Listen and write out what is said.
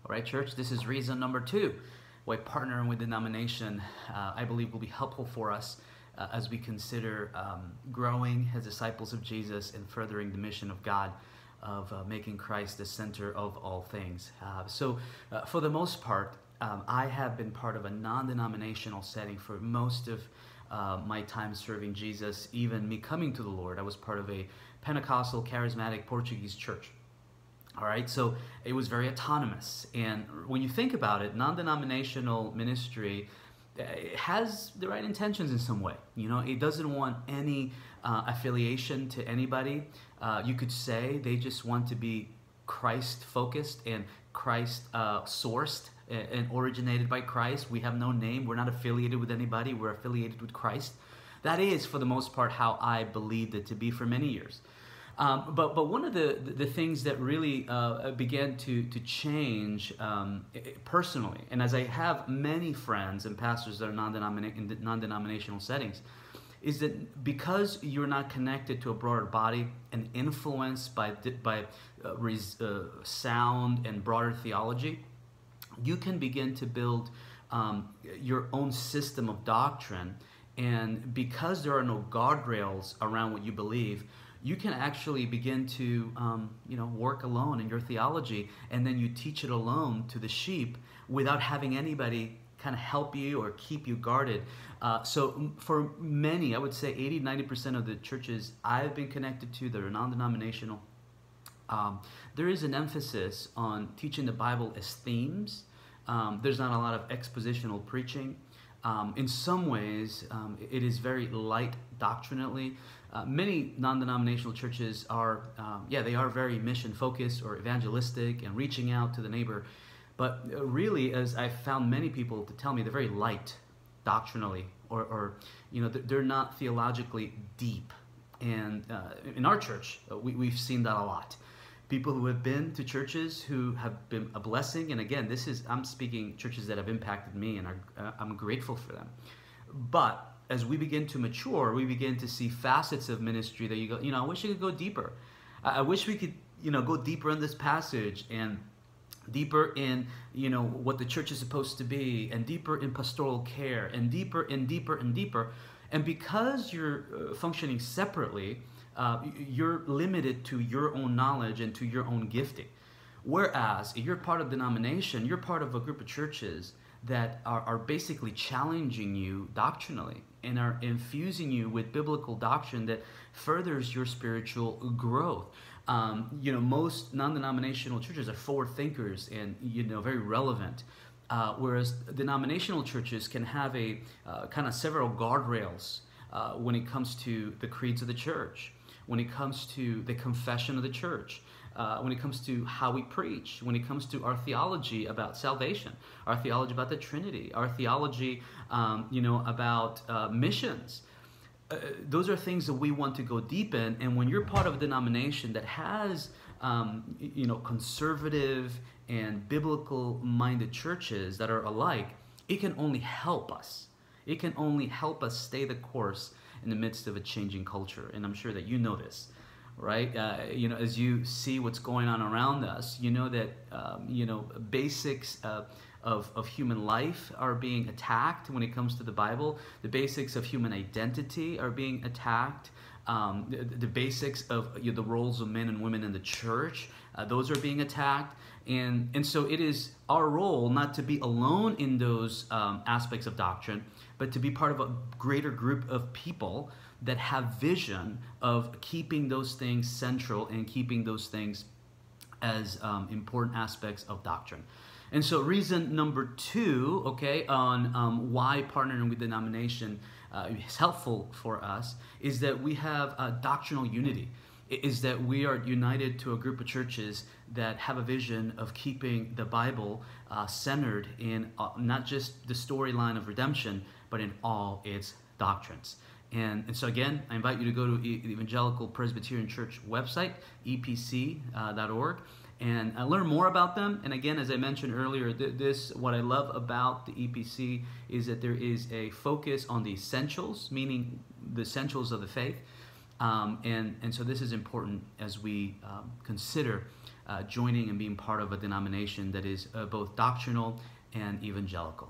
All right, church, this is reason number 2 why partnering with Denomination, I believe, will be helpful for us as we consider growing as disciples of Jesus and furthering the mission of God of making Christ the center of all things. So for the most part, I have been part of a non-denominational setting for most of my time serving Jesus. Even me coming to the Lord, I was part of a Pentecostal charismatic Portuguese church. All right, so it was very autonomous. And when you think about it, non-denominational ministry has the right intentions in some way. You know, it doesn't want any affiliation to anybody. You could say they just want to be Christ-focused and Christ-sourced and originated by Christ. We have no name. We're not affiliated with anybody. We're affiliated with Christ. That is, for the most part, how I believed it to be for many years. But one of the things that really began to change personally, and as I have many friends and pastors that are in non-denominational settings, is that because you're not connected to a broader body and influenced by sound and broader theology, you can begin to build your own system of doctrine. And because there are no guardrails around what you believe, you can actually begin to work alone in your theology, and then you teach it alone to the sheep without having anybody kind of help you or keep you guarded. So for many, I would say 80-90% of the churches I've been connected to that are non-denominational, there is an emphasis on teaching the Bible as themes. There's not a lot of expositional preaching. In some ways, it is very light doctrinally. Many non-denominational churches are, they are very mission-focused or evangelistic and reaching out to the neighbor. But really, as I've found many people to tell me, they're very light doctrinally, or they're not theologically deep. And in our church, we've seen that a lot. People who have been to churches who have been a blessing, and again, I'm speaking churches that have impacted me, and I'm grateful for them. But as we begin to mature, we begin to see facets of ministry that you go, I wish you could go deeper. I wish we could, go deeper in this passage and deeper in, what the church is supposed to be, and deeper in pastoral care, and deeper and deeper and deeper. And because you're functioning separately, you're limited to your own knowledge and to your own gifting. Whereas if you're part of denomination, you're part of a group of churches that are basically challenging you doctrinally and are infusing you with biblical doctrine that furthers your spiritual growth. Most non-denominational churches are forward thinkers and very relevant. Whereas denominational churches can have a kind of several guardrails when it comes to the creeds of the church, when it comes to the confession of the church, when it comes to how we preach, when it comes to our theology about salvation, our theology about the Trinity, our theology, about missions. Those are things that we want to go deep in. And when you're part of a denomination that has, conservative and biblical-minded churches that are alike, it can only help us. It can only help us stay the course in the midst of a changing culture. And I'm sure that you know this, right? As you see what's going on around us, you know that, basics of human life are being attacked when it comes to the Bible. The basics of human identity are being attacked. The basics of the roles of men and women in the church, those are being attacked. And so it is our role not to be alone in those aspects of doctrine, but to be part of a greater group of people that have vision of keeping those things central and keeping those things as important aspects of doctrine. And so reason number 2, on why partnering with denomination is helpful for us is that we have doctrinal unity. Is that we are united to a group of churches that have a vision of keeping the Bible centered in not just the storyline of redemption, but in all its doctrines. And so again, I invite you to go to the Evangelical Presbyterian Church website, epc.org, and learn more about them. And again, as I mentioned earlier, what I love about the EPC is that there is a focus on the essentials, meaning the essentials of the faith. And so this is important as we consider joining and being part of a denomination that is both doctrinal and evangelical.